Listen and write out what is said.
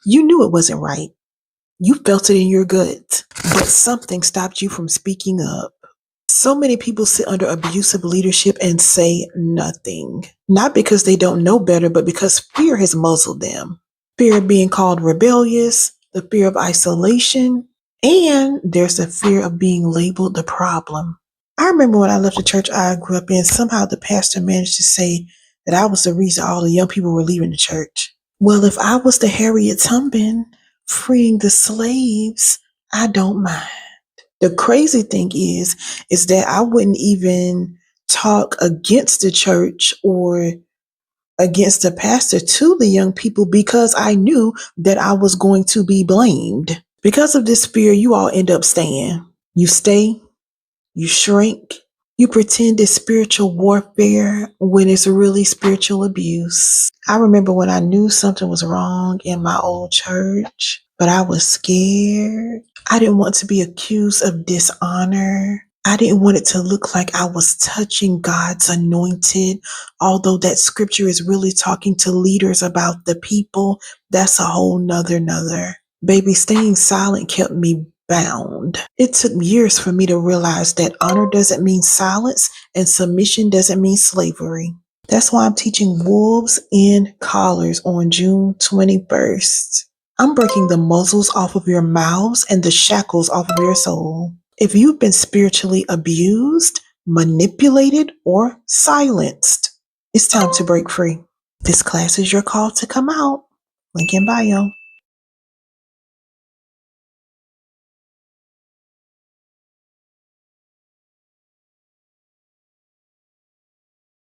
You knew it wasn't right. You felt it in your gut, but something stopped you from speaking up. So many people sit under abusive leadership and say nothing. Not because they don't know better, but because fear has muzzled them. Fear of being called rebellious, the fear of isolation, and there's the fear of being labeled the problem. I remember when I left the church I grew up in, somehow the pastor managed to say that I was the reason all the young people were leaving the church. Well, if I was the Harriet Tubman freeing the slaves, I don't mind. The crazy thing is that I wouldn't even talk against the church or against the pastor to the young people because I knew that I was going to be blamed. Because of this fear, you all end up staying. You stay, you shrink, you pretend it's spiritual warfare when it's really spiritual abuse. I remember when I knew something was wrong in my old church, but I was scared. I didn't want to be accused of dishonor. I didn't want it to look like I was touching God's anointed, although that scripture is really talking to leaders about the people. That's a whole nother. Baby, staying silent kept me bound. It took years for me to realize that honor doesn't mean silence and submission doesn't mean slavery. That's why I'm teaching Wolves in Collars on June 21st. I'm breaking the muzzles off of your mouths and the shackles off of your soul. If you've been spiritually abused, manipulated, or silenced, it's time to break free. This class is your call to come out. Link in bio.